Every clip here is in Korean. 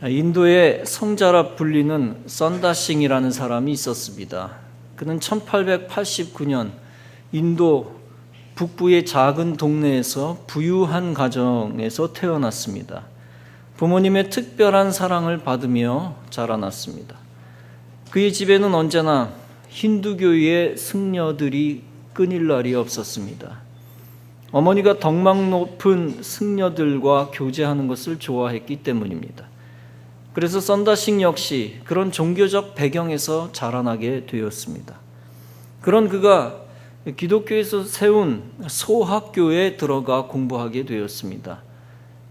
인도의 성자라 불리는 선다싱이라는 사람이 있었습니다. 그는 1889년 인도 북부의 작은 동네에서 부유한 가정에서 태어났습니다. 부모님의 특별한 사랑을 받으며 자라났습니다. 그의 집에는 언제나 힌두교의 승려들이 끊일 날이 없었습니다. 어머니가 덕망 높은 승려들과 교제하는 것을 좋아했기 때문입니다. 그래서 선다싱 역시 그런 종교적 배경에서 자라나게 되었습니다. 그런 그가 기독교에서 세운 소학교에 들어가 공부하게 되었습니다.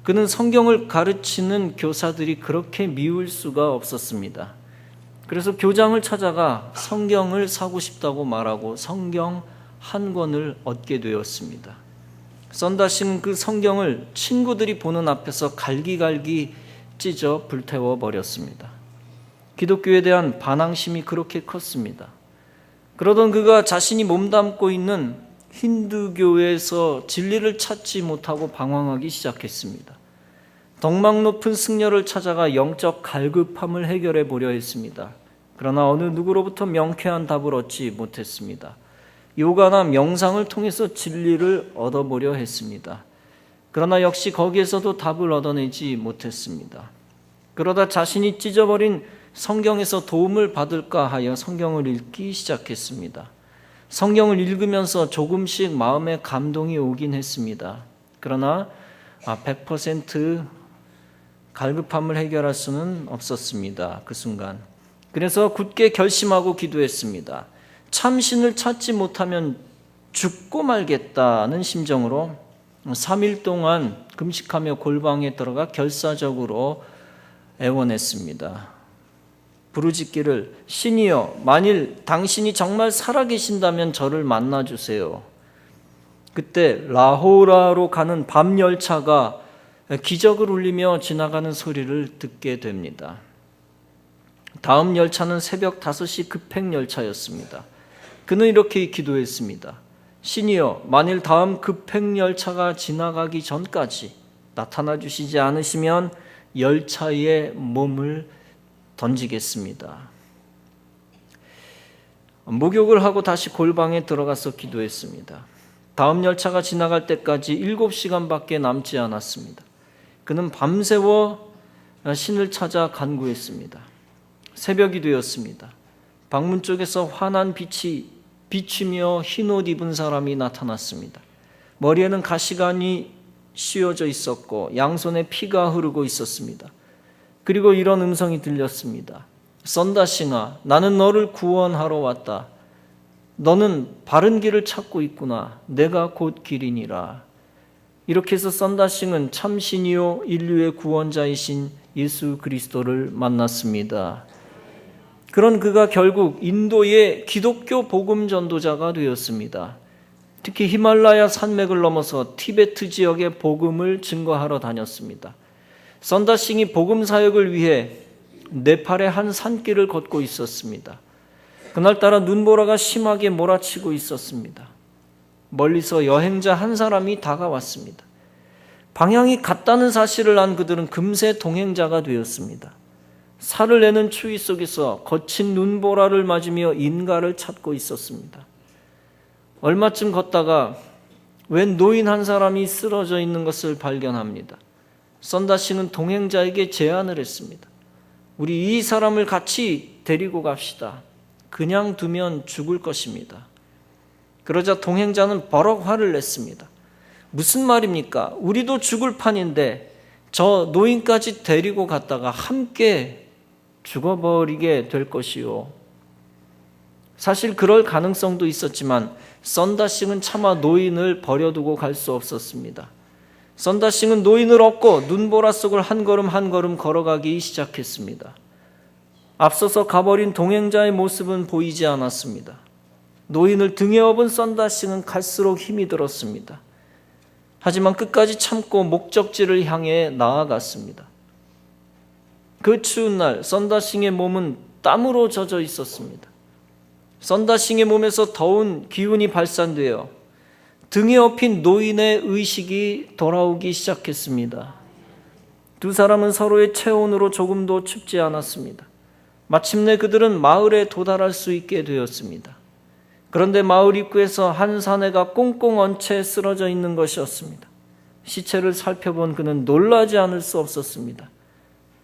그는 성경을 가르치는 교사들이 그렇게 미울 수가 없었습니다. 그래서 교장을 찾아가 성경을 사고 싶다고 말하고 성경 한 권을 얻게 되었습니다. 선다싱은 그 성경을 친구들이 보는 앞에서 갈기갈기 찢어 불태워 버렸습니다. 기독교에 대한 반항심이 그렇게 컸습니다. 그러던 그가 자신이 몸담고 있는 힌두교에서 진리를 찾지 못하고 방황하기 시작했습니다. 덕망 높은 승려를 찾아가 영적 갈급함을 해결해 보려 했습니다. 그러나 어느 누구로부터 명쾌한 답을 얻지 못했습니다. 요가나 명상을 통해서 진리를 얻어보려 했습니다. 그러나 역시 거기에서도 답을 얻어내지 못했습니다. 그러다 자신이 찢어버린 성경에서 도움을 받을까 하여 성경을 읽기 시작했습니다. 성경을 읽으면서 조금씩 마음에 감동이 오긴 했습니다. 그러나 100% 갈급함을 해결할 수는 없었습니다. 그 순간. 그래서 굳게 결심하고 기도했습니다. 참신을 찾지 못하면 죽고 말겠다는 심정으로 3일 동안 금식하며 골방에 들어가 결사적으로 애원했습니다. 부르짖기를 신이여 만일 당신이 정말 살아계신다면 저를 만나주세요. 그때 라호라로 가는 밤 열차가 기적을 울리며 지나가는 소리를 듣게 됩니다. 다음 열차는 새벽 5시 급행 열차였습니다. 그는 이렇게 기도했습니다. 신이여 만일 다음 급행 열차가 지나가기 전까지 나타나 주시지 않으시면 열차에 몸을 던지겠습니다. 목욕을 하고 다시 골방에 들어가서 기도했습니다. 다음 열차가 지나갈 때까지 7시간밖에 남지 않았습니다. 그는 밤새워 신을 찾아 간구했습니다. 새벽이 되었습니다. 방문 쪽에서 환한 빛이 비치며 흰옷 입은 사람이 나타났습니다. 머리에는 가시관이 씌워져 있었고 양손에 피가 흐르고 있었습니다. 그리고 이런 음성이 들렸습니다. 선다싱아, 나는 너를 구원하러 왔다. 너는 바른 길을 찾고 있구나. 내가 곧 길이니라. 이렇게 해서 선다싱은 참신이요 인류의 구원자이신 예수 그리스도를 만났습니다. 그런 그가 결국 인도의 기독교 복음 전도자가 되었습니다. 특히 히말라야 산맥을 넘어서 티베트 지역의 복음을 증거하러 다녔습니다. 선다싱이 복음 사역을 위해 네팔의 한 산길을 걷고 있었습니다. 그날따라 눈보라가 심하게 몰아치고 있었습니다. 멀리서 여행자 한 사람이 다가왔습니다. 방향이 같다는 사실을 안 그들은 금세 동행자가 되었습니다. 살을 내는 추위 속에서 거친 눈보라를 맞으며 인가를 찾고 있었습니다. 얼마쯤 걷다가 웬 노인 한 사람이 쓰러져 있는 것을 발견합니다. 선다싱은 동행자에게 제안을 했습니다. 우리 이 사람을 같이 데리고 갑시다. 그냥 두면 죽을 것입니다. 그러자 동행자는 버럭 화를 냈습니다. 무슨 말입니까? 우리도 죽을 판인데 저 노인까지 데리고 갔다가 함께 죽어버리게 될 것이요. 사실 그럴 가능성도 있었지만 선다싱은 차마 노인을 버려두고 갈 수 없었습니다. 선다싱은 노인을 업고 눈보라 속을 한 걸음 한 걸음 걸어가기 시작했습니다. 앞서서 가버린 동행자의 모습은 보이지 않았습니다. 노인을 등에 업은 선다싱은 갈수록 힘이 들었습니다. 하지만 끝까지 참고 목적지를 향해 나아갔습니다. 그 추운 날 선다싱의 몸은 땀으로 젖어 있었습니다. 선다싱의 몸에서 더운 기운이 발산되어 등에 업힌 노인의 의식이 돌아오기 시작했습니다. 두 사람은 서로의 체온으로 조금도 춥지 않았습니다. 마침내 그들은 마을에 도달할 수 있게 되었습니다. 그런데 마을 입구에서 한 사내가 꽁꽁 언 채 쓰러져 있는 것이었습니다. 시체를 살펴본 그는 놀라지 않을 수 없었습니다.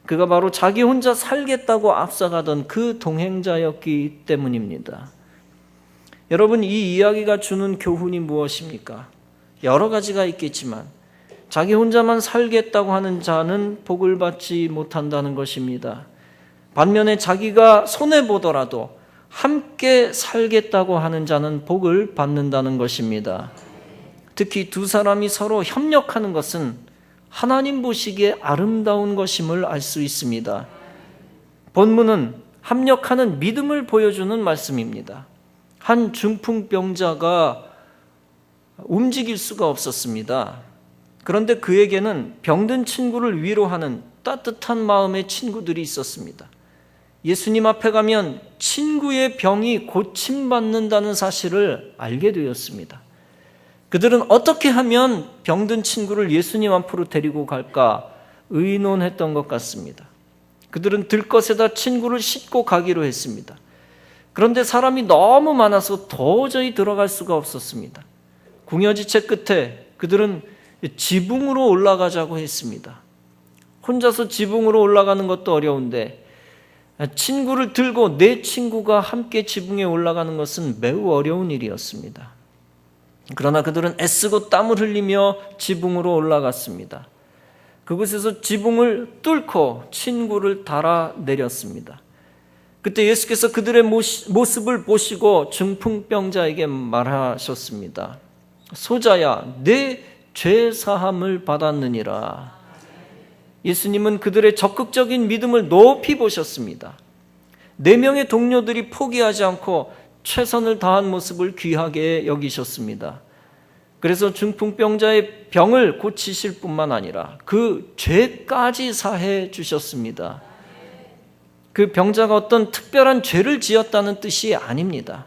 그가 바로 자기 혼자 살겠다고 앞서가던 그 동행자였기 때문입니다. 여러분, 이 이야기가 주는 교훈이 무엇입니까? 여러 가지가 있겠지만 자기 혼자만 살겠다고 하는 자는 복을 받지 못한다는 것입니다. 반면에 자기가 손해보더라도 함께 살겠다고 하는 자는 복을 받는다는 것입니다. 특히 두 사람이 서로 협력하는 것은 하나님 보시기에 아름다운 것임을 알 수 있습니다. 본문은 합력하는 믿음을 보여주는 말씀입니다. 한 중풍병자가 움직일 수가 없었습니다. 그런데 그에게는 병든 친구를 위로하는 따뜻한 마음의 친구들이 있었습니다. 예수님 앞에 가면 친구의 병이 고침받는다는 사실을 알게 되었습니다. 그들은 어떻게 하면 병든 친구를 예수님 앞으로 데리고 갈까 의논했던 것 같습니다. 그들은 들것에다 친구를 싣고 가기로 했습니다. 그런데 사람이 너무 많아서 도저히 들어갈 수가 없었습니다. 궁여지체 끝에 그들은 지붕으로 올라가자고 했습니다. 혼자서 지붕으로 올라가는 것도 어려운데 친구를 들고 내 친구가 함께 지붕에 올라가는 것은 매우 어려운 일이었습니다. 그러나 그들은 애쓰고 땀을 흘리며 지붕으로 올라갔습니다. 그곳에서 지붕을 뚫고 친구를 달아내렸습니다. 그때 예수께서 그들의 모습을 보시고 중풍병자에게 말하셨습니다. 소자야, 내 죄 사함을 받았느니라. 예수님은 그들의 적극적인 믿음을 높이 보셨습니다. 4명의 동료들이 포기하지 않고 최선을 다한 모습을 귀하게 여기셨습니다. 그래서 중풍병자의 병을 고치실 뿐만 아니라 그 죄까지 사해 주셨습니다. 그 병자가 어떤 특별한 죄를 지었다는 뜻이 아닙니다.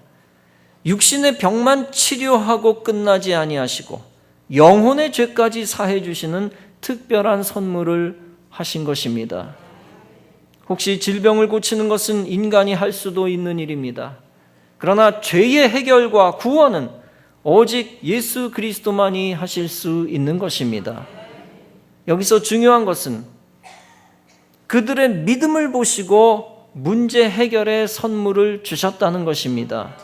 육신의 병만 치료하고 끝나지 아니하시고 영혼의 죄까지 사해 주시는 특별한 선물을 하신 것입니다. 혹시 질병을 고치는 것은 인간이 할 수도 있는 일입니다. 그러나 죄의 해결과 구원은 오직 예수 그리스도만이 하실 수 있는 것입니다. 여기서 중요한 것은 그들의 믿음을 보시고 문제 해결의 선물을 주셨다는 것입니다.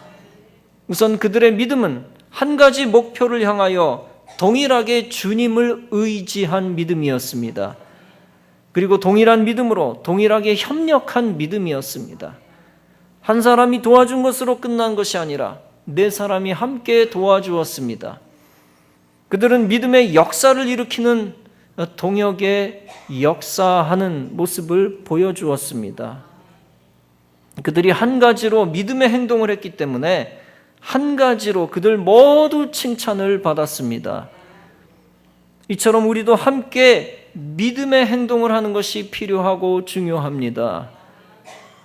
우선 그들의 믿음은 한 가지 목표를 향하여 동일하게 주님을 의지한 믿음이었습니다. 그리고 동일한 믿음으로 동일하게 협력한 믿음이었습니다. 한 사람이 도와준 것으로 끝난 것이 아니라 4사람이 함께 도와주었습니다. 그들은 믿음의 역사를 일으키는 동역의 역사하는 모습을 보여주었습니다. 그들이 한 가지로 믿음의 행동을 했기 때문에 한 가지로 그들 모두 칭찬을 받았습니다. 이처럼 우리도 함께 믿음의 행동을 하는 것이 필요하고 중요합니다.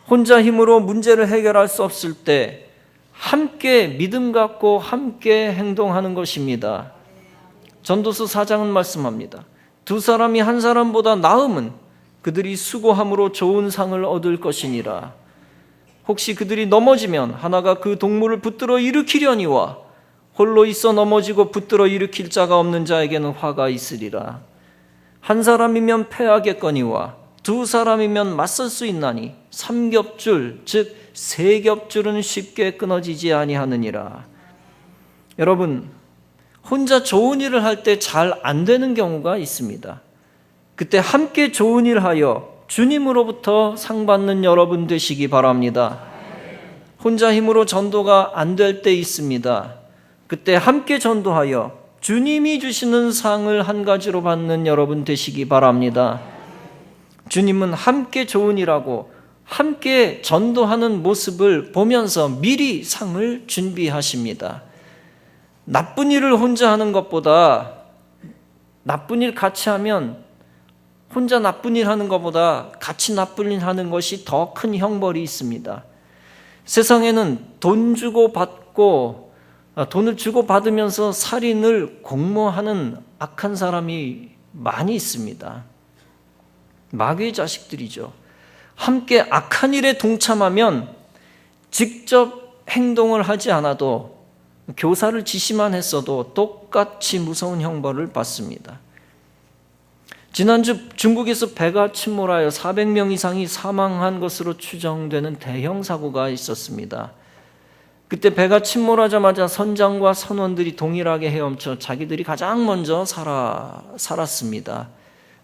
혼자 힘으로 문제를 해결할 수 없을 때 함께 믿음 갖고 함께 행동하는 것입니다. 전도서 4장은 말씀합니다. 2사람이 한 사람보다 나음은 그들이 수고함으로 좋은 상을 얻을 것이니라. 혹시 그들이 넘어지면 하나가 그 동물을 붙들어 일으키려니와 홀로 있어 넘어지고 붙들어 일으킬 자가 없는 자에게는 화가 있으리라. 한 사람이면 패하겠거니와 2사람이면 맞설 수 있나니 3겹줄 즉 3겹줄은 쉽게 끊어지지 아니하느니라. 여러분, 혼자 좋은 일을 할 때 잘 안 되는 경우가 있습니다. 그때 함께 좋은 일을 하여 주님으로부터 상 받는 여러분 되시기 바랍니다. 혼자 힘으로 전도가 안 될 때 있습니다. 그때 함께 전도하여 주님이 주시는 상을 한 가지로 받는 여러분 되시기 바랍니다. 주님은 함께 좋은 일하고 함께 전도하는 모습을 보면서 미리 상을 준비하십니다. 나쁜 일을 혼자 하는 것보다 나쁜 일 같이 하면 혼자 나쁜 일 하는 것보다 같이 나쁜 일 하는 것이 더 큰 형벌이 있습니다. 세상에는 돈 주고 받고 돈을 주고 받으면서 살인을 공모하는 악한 사람이 많이 있습니다. 마귀의 자식들이죠. 함께 악한 일에 동참하면 직접 행동을 하지 않아도 교사를 지시만 했어도 똑같이 무서운 형벌을 받습니다. 지난주 중국에서 배가 침몰하여 400명 이상이 사망한 것으로 추정되는 대형 사고가 있었습니다. 그때 배가 침몰하자마자 선장과 선원들이 동일하게 헤엄쳐 자기들이 가장 먼저 살았습니다.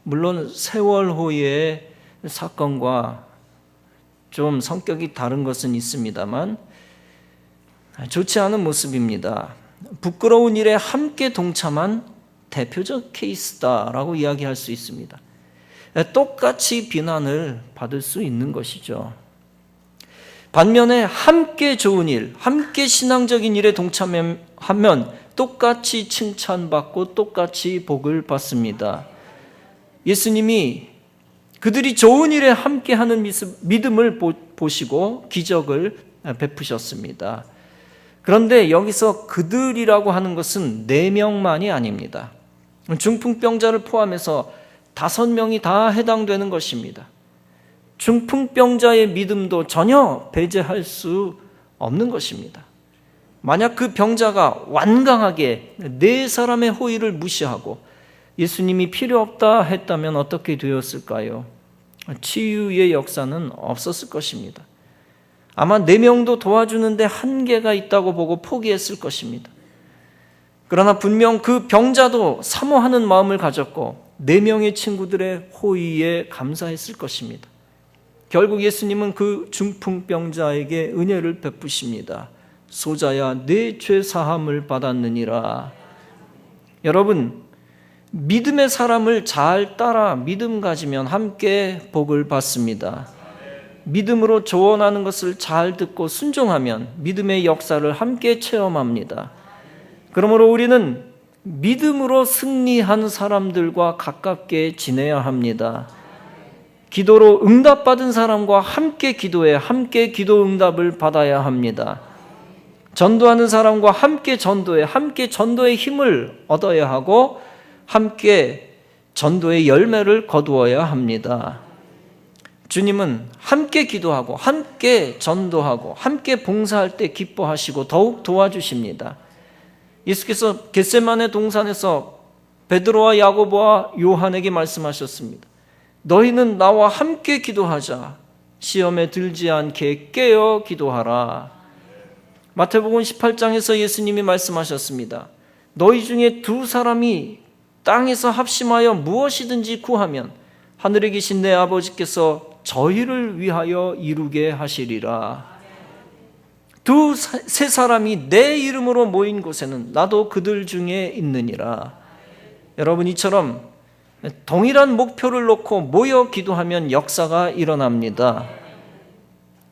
물론 세월호의 사건과 좀 성격이 다른 것은 있습니다만 좋지 않은 모습입니다. 부끄러운 일에 함께 동참한 대표적 케이스다라고 이야기할 수 있습니다. 똑같이 비난을 받을 수 있는 것이죠. 반면에 함께 좋은 일, 함께 신앙적인 일에 동참하면 똑같이 칭찬받고 똑같이 복을 받습니다. 예수님이 그들이 좋은 일에 함께하는 믿음을 보시고 기적을 베푸셨습니다. 그런데 여기서 그들이라고 하는 것은 4명만이 아닙니다. 중풍병자를 포함해서 5명이 다 해당되는 것입니다. 중풍병자의 믿음도 전혀 배제할 수 없는 것입니다. 만약 그 병자가 완강하게 4사람의 호의를 무시하고 예수님이 필요 없다 했다면 어떻게 되었을까요? 치유의 역사는 없었을 것입니다. 아마 4명도 도와주는데 한계가 있다고 보고 포기했을 것입니다. 그러나 분명 그 병자도 사모하는 마음을 가졌고 4명의 친구들의 호의에 감사했을 것입니다. 결국 예수님은 그 중풍병자에게 은혜를 베푸십니다. 소자야, 내 죄 사함을 받았느니라. 여러분, 믿음의 사람을 잘 따라 믿음 가지면 함께 복을 받습니다. 믿음으로 조언하는 것을 잘 듣고 순종하면 믿음의 역사를 함께 체험합니다. 그러므로 우리는 믿음으로 승리한 사람들과 가깝게 지내야 합니다. 기도로 응답받은 사람과 함께 기도해 함께 기도 응답을 받아야 합니다. 전도하는 사람과 함께 전도해 함께 전도의 힘을 얻어야 하고 함께 전도의 열매를 거두어야 합니다. 주님은 함께 기도하고 함께 전도하고 함께 봉사할 때 기뻐하시고 더욱 도와주십니다. 예수께서 겟세마네 동산에서 베드로와 야고보와 요한에게 말씀하셨습니다. 너희는 나와 함께 기도하자. 시험에 들지 않게 깨어 기도하라. 마태복음 18장에서 예수님이 말씀하셨습니다. 너희 중에 2사람이 땅에서 합심하여 무엇이든지 구하면 하늘에 계신 내 아버지께서 저희를 위하여 이루게 하시리라. 2-3사람이 내 이름으로 모인 곳에는 나도 그들 중에 있느니라. 여러분, 이처럼 동일한 목표를 놓고 모여 기도하면 역사가 일어납니다.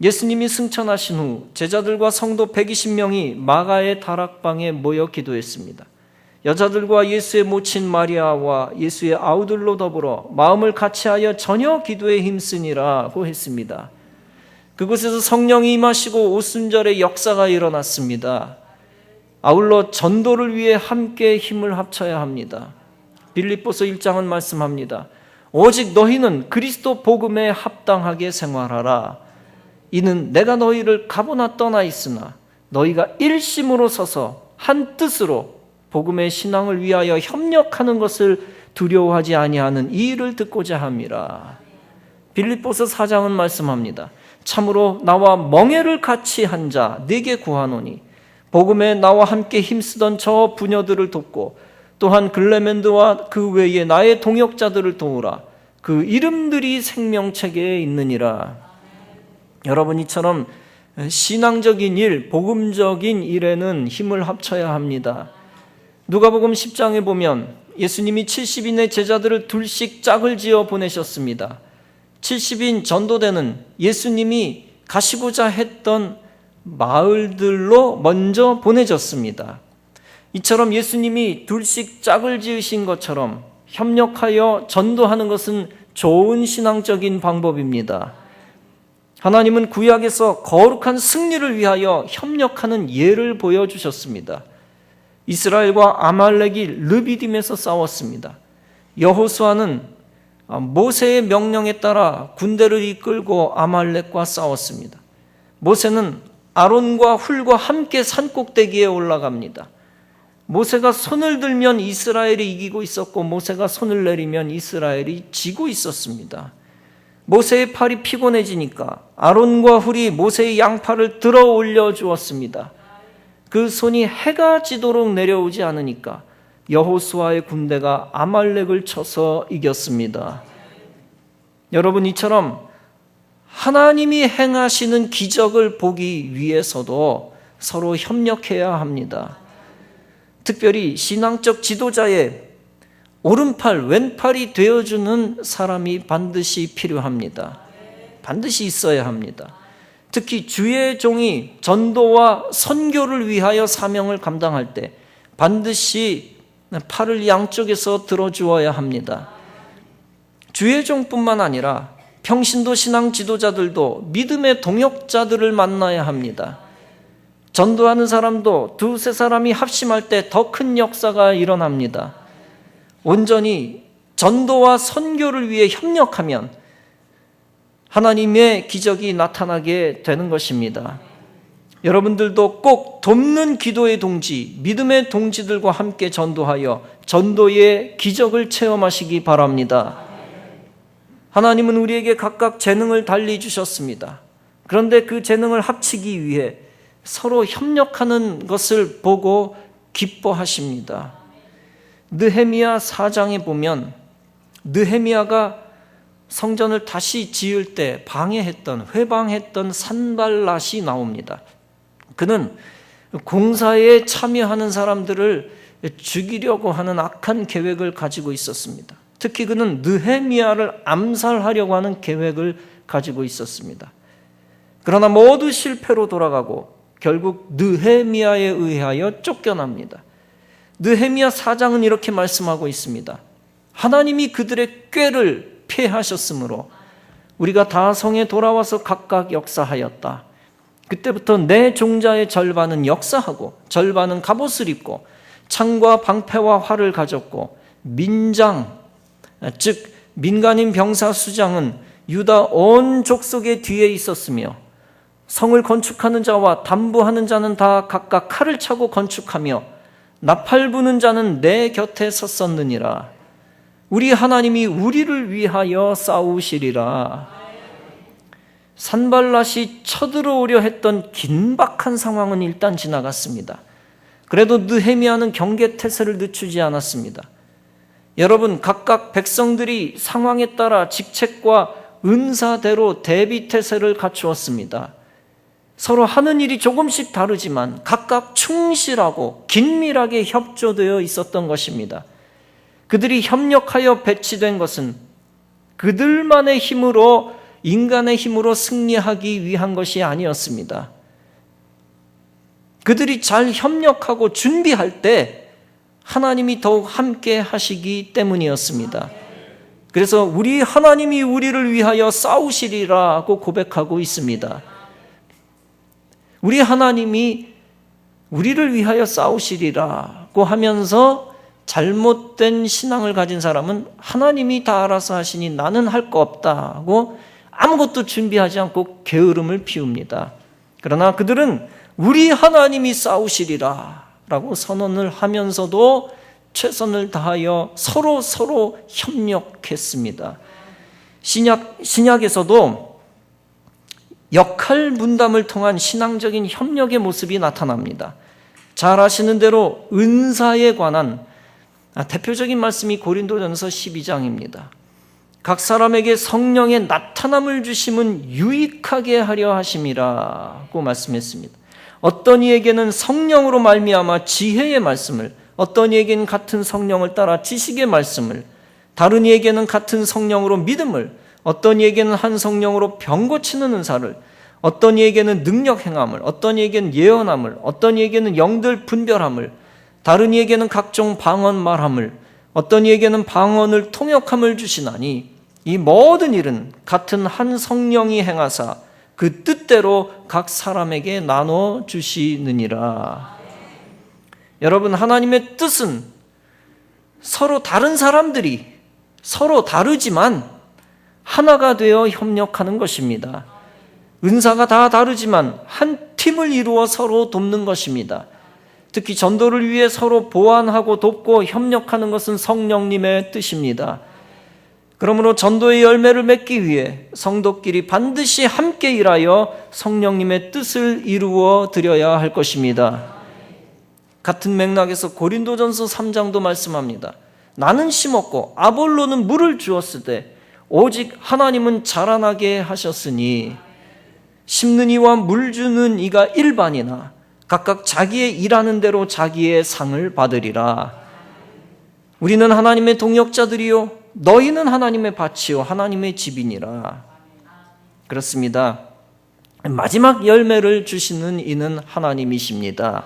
예수님이 승천하신 후 제자들과 성도 120명이 마가의 다락방에 모여 기도했습니다. 여자들과 예수의 모친 마리아와 예수의 아우들로 더불어 마음을 같이하여 전혀 기도에 힘쓰니라고 했습니다. 그곳에서 성령이 임하시고 오순절의 역사가 일어났습니다. 아울러 전도를 위해 함께 힘을 합쳐야 합니다. 빌립보서 1장은 말씀합니다. 오직 너희는 그리스도 복음에 합당하게 생활하라. 이는 내가 너희를 가보나 떠나 있으나 너희가 일심으로 서서 한 뜻으로 복음의 신앙을 위하여 협력하는 것을 두려워하지 아니하는 이 일을 듣고자 함이라. 빌립보서 4장은 말씀합니다. 참으로 나와 멍에를 같이 한 자 네게 구하노니 복음에 나와 함께 힘쓰던 저 부녀들을 돕고 또한 글레멘드와 그 외에 나의 동역자들을 도우라. 그 이름들이 생명책에 있느니라. 여러분, 이처럼 신앙적인 일, 복음적인 일에는 힘을 합쳐야 합니다. 누가복음 10장에 보면 예수님이 70인의 제자들을 둘씩 짝을 지어 보내셨습니다. 70인 전도대는 예수님이 가시고자 했던 마을들로 먼저 보내졌습니다. 이처럼 예수님이 둘씩 짝을 지으신 것처럼 협력하여 전도하는 것은 좋은 신앙적인 방법입니다. 하나님은 구약에서 거룩한 승리를 위하여 협력하는 예를 보여주셨습니다. 이스라엘과 아말렉이 르비딤에서 싸웠습니다. 여호수아는 모세의 명령에 따라 군대를 이끌고 아말렉과 싸웠습니다. 모세는 아론과 훌과 함께 산꼭대기에 올라갑니다. 모세가 손을 들면 이스라엘이 이기고 있었고 모세가 손을 내리면 이스라엘이 지고 있었습니다. 모세의 팔이 피곤해지니까 아론과 훌이 모세의 양팔을 들어 올려 주었습니다. 그 손이 해가 지도록 내려오지 않으니까 여호수아의 군대가 아말렉을 쳐서 이겼습니다. 여러분, 이처럼 하나님이 행하시는 기적을 보기 위해서도 서로 협력해야 합니다. 특별히 신앙적 지도자의 오른팔, 왼팔이 되어주는 사람이 반드시 필요합니다. 반드시 있어야 합니다. 특히 주의 종이 전도와 선교를 위하여 사명을 감당할 때 반드시 팔을 양쪽에서 들어주어야 합니다. 주의 종뿐만 아니라 평신도 신앙 지도자들도 믿음의 동역자들을 만나야 합니다. 전도하는 사람도 두세 사람이 합심할 때 더 큰 역사가 일어납니다. 온전히 전도와 선교를 위해 협력하면 하나님의 기적이 나타나게 되는 것입니다. 여러분들도 꼭 돕는 기도의 동지, 믿음의 동지들과 함께 전도하여 전도의 기적을 체험하시기 바랍니다. 하나님은 우리에게 각각 재능을 달리 주셨습니다. 그런데 그 재능을 합치기 위해 서로 협력하는 것을 보고 기뻐하십니다. 느헤미야 4장에 보면 느헤미야가 성전을 다시 지을 때 회방했던 산발랏이 나옵니다. 그는 공사에 참여하는 사람들을 죽이려고 하는 악한 계획을 가지고 있었습니다. 특히 그는 느헤미야를 암살하려고 하는 계획을 가지고 있었습니다. 그러나 모두 실패로 돌아가고 결국 느헤미야에 의하여 쫓겨납니다. 느헤미야 4장은 이렇게 말씀하고 있습니다. 하나님이 그들의 꾀를 폐하셨으므로 우리가 다 성에 돌아와서 각각 역사하였다. 그때부터 내 종자의 절반은 역사하고 절반은 갑옷을 입고 창과 방패와 활을 가졌고 민장, 즉 민간인 병사 수장은 유다 온 족속의 뒤에 있었으며 성을 건축하는 자와 담부하는 자는 다 각각 칼을 차고 건축하며 나팔 부는 자는 내 곁에 섰었느니라. 우리 하나님이 우리를 위하여 싸우시리라. 산발랏이 쳐들어오려 했던 긴박한 상황은 일단 지나갔습니다. 그래도 느헤미야는 경계태세를 늦추지 않았습니다. 여러분, 각각 백성들이 상황에 따라 직책과 은사대로 대비태세를 갖추었습니다. 서로 하는 일이 조금씩 다르지만 각각 충실하고 긴밀하게 협조되어 있었던 것입니다. 그들이 협력하여 배치된 것은 그들만의 힘으로, 인간의 힘으로 승리하기 위한 것이 아니었습니다. 그들이 잘 협력하고 준비할 때 하나님이 더욱 함께 하시기 때문이었습니다. 그래서 우리 하나님이 우리를 위하여 싸우시리라고 고백하고 있습니다. 우리 하나님이 우리를 위하여 싸우시리라고 하면서 잘못된 신앙을 가진 사람은 하나님이 다 알아서 하시니 나는 할 거 없다고 아무것도 준비하지 않고 게으름을 피웁니다. 그러나 그들은 우리 하나님이 싸우시리라라고 선언을 하면서도 최선을 다하여 서로 협력했습니다. 신약에서도 역할 분담을 통한 신앙적인 협력의 모습이 나타납니다. 잘 아시는 대로 은사에 관한 대표적인 말씀이 고린도전서 12장입니다. 각 사람에게 성령의 나타남을 주심은 유익하게 하려 하심이라고 말씀했습니다. 어떤 이에게는 성령으로 말미암아 지혜의 말씀을, 어떤 이에게는 같은 성령을 따라 지식의 말씀을, 다른 이에게는 같은 성령으로 믿음을, 어떤 이에게는 한 성령으로 병 고치는 은사를, 어떤 이에게는 능력 행함을, 어떤 이에게는 예언함을, 어떤 이에게는 영들 분별함을, 다른 이에게는 각종 방언 말함을, 어떤 이에게는 방언을 통역함을 주시나니 이 모든 일은 같은 한 성령이 행하사 그 뜻대로 각 사람에게 나눠 주시느니라. 여러분, 하나님의 뜻은 서로 다른 사람들이 서로 다르지만 하나가 되어 협력하는 것입니다. 은사가 다 다르지만 한 팀을 이루어 서로 돕는 것입니다. 특히 전도를 위해 서로 보완하고 돕고 협력하는 것은 성령님의 뜻입니다. 그러므로 전도의 열매를 맺기 위해 성도끼리 반드시 함께 일하여 성령님의 뜻을 이루어 드려야 할 것입니다. 같은 맥락에서 고린도전서 3장도 말씀합니다. 나는 심었고 아볼로는 물을 주었으되 오직 하나님은 자라나게 하셨으니 심는 이와 물 주는 이가 일반이나 각각 자기의 일하는 대로 자기의 상을 받으리라. 우리는 하나님의 동역자들이요 너희는 하나님의 밭이요 하나님의 집이니라. 그렇습니다. 마지막 열매를 주시는 이는 하나님이십니다.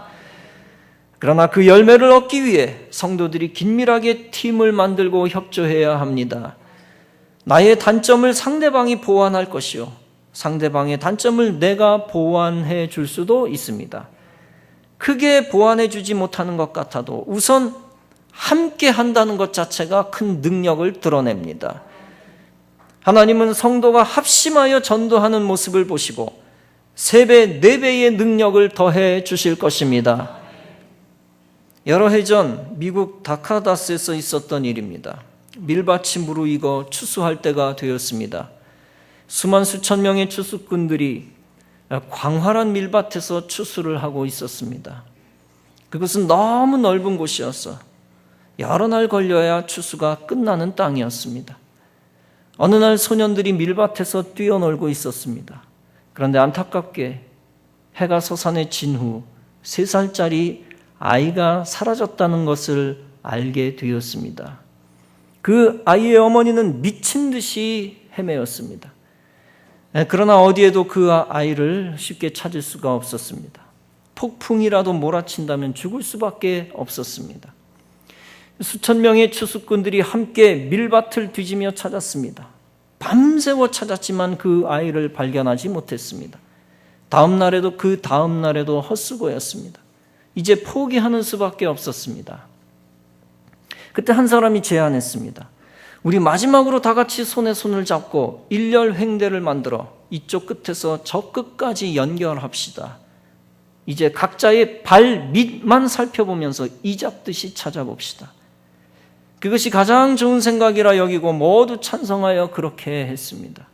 그러나 그 열매를 얻기 위해 성도들이 긴밀하게 팀을 만들고 협조해야 합니다. 나의 단점을 상대방이 보완할 것이요 상대방의 단점을 내가 보완해 줄 수도 있습니다. 크게 보완해 주지 못하는 것 같아도 우선 함께 한다는 것 자체가 큰 능력을 드러냅니다. 하나님은 성도가 합심하여 전도하는 모습을 보시고 3배, 4배의 능력을 더해 주실 것입니다. 여러 해 전 미국 다카다스에서 있었던 일입니다. 밀밭이 무르익어 추수할 때가 되었습니다. 수만 수천 명의 추수꾼들이 광활한 밀밭에서 추수를 하고 있었습니다. 그것은 너무 넓은 곳이어서 여러 날 걸려야 추수가 끝나는 땅이었습니다. 어느 날 소년들이 밀밭에서 뛰어놀고 있었습니다. 그런데 안타깝게 해가 서산에 진 후 3살짜리 아이가 사라졌다는 것을 알게 되었습니다. 그 아이의 어머니는 미친 듯이 헤매었습니다. 그러나 어디에도 그 아이를 쉽게 찾을 수가 없었습니다. 폭풍이라도 몰아친다면 죽을 수밖에 없었습니다. 수천 명의 추수꾼들이 함께 밀밭을 뒤지며 찾았습니다. 밤새워 찾았지만 그 아이를 발견하지 못했습니다. 다음 날에도 그 다음 날에도 헛수고였습니다. 이제 포기하는 수밖에 없었습니다. 그때 한 사람이 제안했습니다. 우리 마지막으로 다 같이 손에 손을 잡고 일렬 횡대를 만들어 이쪽 끝에서 저 끝까지 연결합시다. 이제 각자의 발 밑만 살펴보면서 이잡듯이 찾아봅시다. 그것이 가장 좋은 생각이라 여기고 모두 찬성하여 그렇게 했습니다.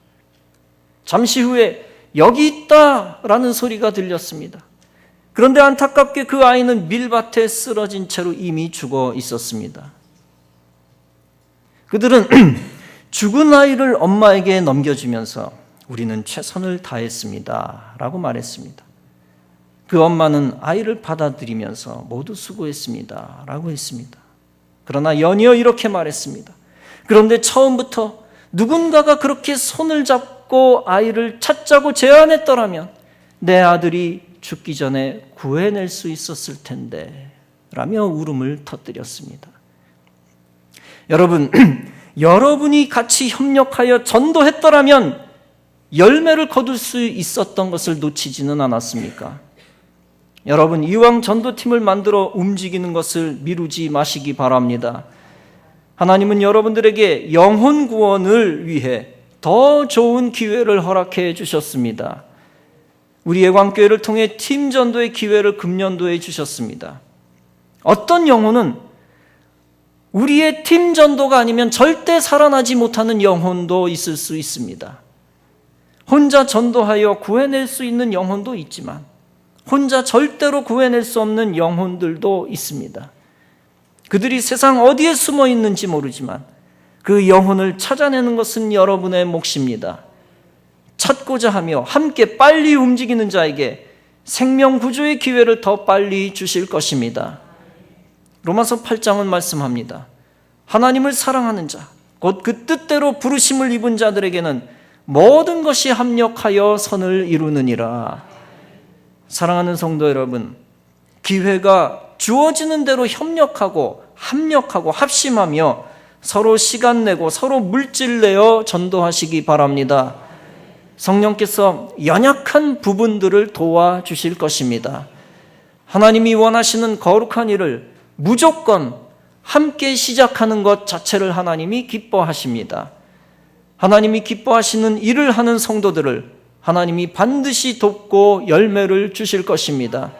잠시 후에 여기 있다라는 소리가 들렸습니다. 그런데 안타깝게 그 아이는 밀밭에 쓰러진 채로 이미 죽어 있었습니다. 그들은 죽은 아이를 엄마에게 넘겨주면서 우리는 최선을 다했습니다 라고 말했습니다. 그 엄마는 아이를 받아들이면서 모두 수고했습니다 라고 했습니다. 그러나 연이어 이렇게 말했습니다. 그런데 처음부터 누군가가 그렇게 손을 잡고 아이를 찾자고 제안했더라면 내 아들이 죽기 전에 구해낼 수 있었을 텐데 라며 울음을 터뜨렸습니다. 여러분, 여러분이 같이 협력하여 전도했더라면 열매를 거둘 수 있었던 것을 놓치지는 않았습니까? 여러분, 이왕 전도팀을 만들어 움직이는 것을 미루지 마시기 바랍니다. 하나님은 여러분들에게 영혼 구원을 위해 더 좋은 기회를 허락해 주셨습니다. 우리 예광교회를 통해 팀 전도의 기회를 금년도에 주셨습니다. 어떤 영혼은 우리의 팀 전도가 아니면 절대 살아나지 못하는 영혼도 있을 수 있습니다. 혼자 전도하여 구해낼 수 있는 영혼도 있지만 혼자 절대로 구해낼 수 없는 영혼들도 있습니다. 그들이 세상 어디에 숨어 있는지 모르지만 그 영혼을 찾아내는 것은 여러분의 몫입니다. 찾고자 하며 함께 빨리 움직이는 자에게 생명 구조의 기회를 더 빨리 주실 것입니다. 로마서 8장은 말씀합니다. 하나님을 사랑하는 자, 곧 그 뜻대로 부르심을 입은 자들에게는 모든 것이 합력하여 선을 이루느니라. 사랑하는 성도 여러분, 기회가 주어지는 대로 협력하고 합력하고 합심하며 서로 시간 내고 서로 물질 내어 전도하시기 바랍니다. 성령께서 연약한 부분들을 도와주실 것입니다. 하나님이 원하시는 거룩한 일을 무조건 함께 시작하는 것 자체를 하나님이 기뻐하십니다. 하나님이 기뻐하시는 일을 하는 성도들을 하나님이 반드시 돕고 열매를 주실 것입니다.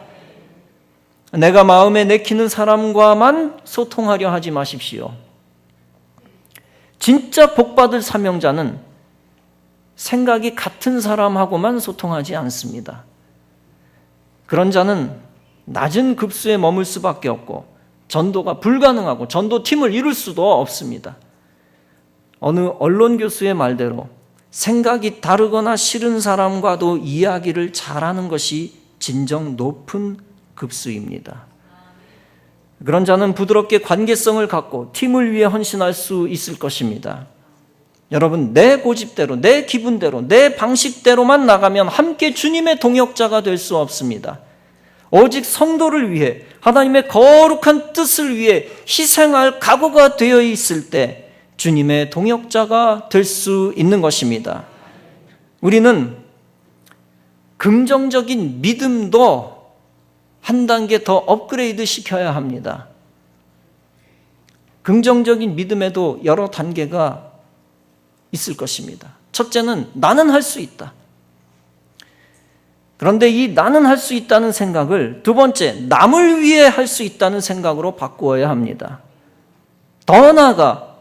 내가 마음에 내키는 사람과만 소통하려 하지 마십시오. 진짜 복받을 사명자는 생각이 같은 사람하고만 소통하지 않습니다. 그런 자는 낮은 급수에 머물 수밖에 없고 전도가 불가능하고 전도팀을 이룰 수도 없습니다. 어느 언론 교수의 말대로 생각이 다르거나 싫은 사람과도 이야기를 잘하는 것이 진정 높은 급수입니다. 그런 자는 부드럽게 관계성을 갖고 팀을 위해 헌신할 수 있을 것입니다. 여러분, 내 고집대로, 내 기분대로, 내 방식대로만 나가면 함께 주님의 동역자가 될 수 없습니다. 오직 성도를 위해, 하나님의 거룩한 뜻을 위해 희생할 각오가 되어 있을 때 주님의 동역자가 될 수 있는 것입니다. 우리는 긍정적인 믿음도 한 단계 더 업그레이드 시켜야 합니다. 긍정적인 믿음에도 여러 단계가 있을 것입니다. 첫째는 나는 할 수 있다. 그런데 이 나는 할 수 있다는 생각을 두 번째, 남을 위해 할 수 있다는 생각으로 바꾸어야 합니다. 더 나아가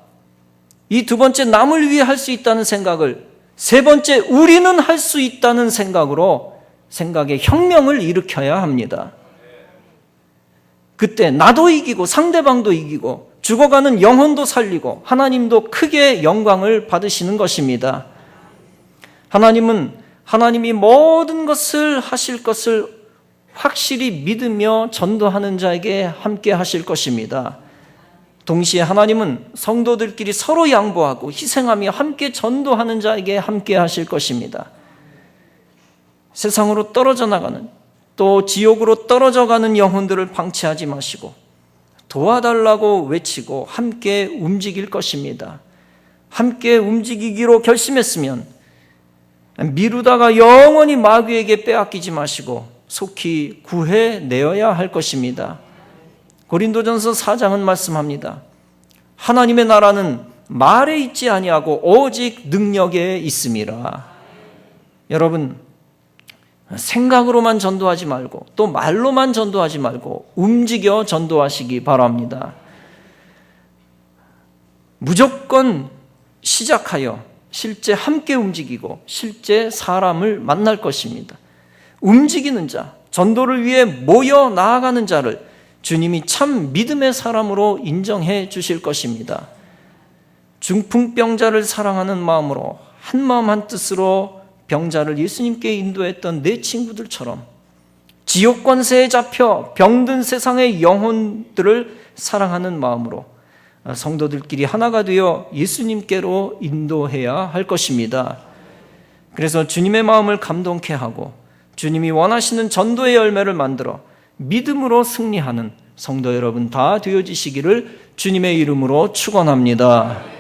이 두 번째 남을 위해 할 수 있다는 생각을 세 번째 우리는 할 수 있다는 생각으로 생각의 혁명을 일으켜야 합니다. 그때 나도 이기고 상대방도 이기고 죽어가는 영혼도 살리고 하나님도 크게 영광을 받으시는 것입니다. 하나님은 하나님이 모든 것을 하실 것을 확실히 믿으며 전도하는 자에게 함께 하실 것입니다. 동시에 하나님은 성도들끼리 서로 양보하고 희생하며 함께 전도하는 자에게 함께 하실 것입니다. 세상으로 떨어져 나가는, 또 지옥으로 떨어져 가는 영혼들을 방치하지 마시고 도와달라고 외치고 함께 움직일 것입니다. 함께 움직이기로 결심했으면 미루다가 영원히 마귀에게 빼앗기지 마시고 속히 구해내어야 할 것입니다. 고린도전서 4장은 말씀합니다. 하나님의 나라는 말에 있지 아니하고 오직 능력에 있음이라. 여러분, 생각으로만 전도하지 말고 또 말로만 전도하지 말고 움직여 전도하시기 바랍니다. 무조건 시작하여 실제 함께 움직이고 실제 사람을 만날 것입니다. 움직이는 자, 전도를 위해 모여 나아가는 자를 주님이 참 믿음의 사람으로 인정해 주실 것입니다. 중풍병자를 사랑하는 마음으로 한 마음 한 뜻으로 병자를 예수님께 인도했던 내 친구들처럼 지옥 권세에 잡혀 병든 세상의 영혼들을 사랑하는 마음으로 성도들끼리 하나가 되어 예수님께로 인도해야 할 것입니다. 그래서 주님의 마음을 감동케 하고 주님이 원하시는 전도의 열매를 만들어 믿음으로 승리하는 성도 여러분 다 되어지시기를 주님의 이름으로 축원합니다.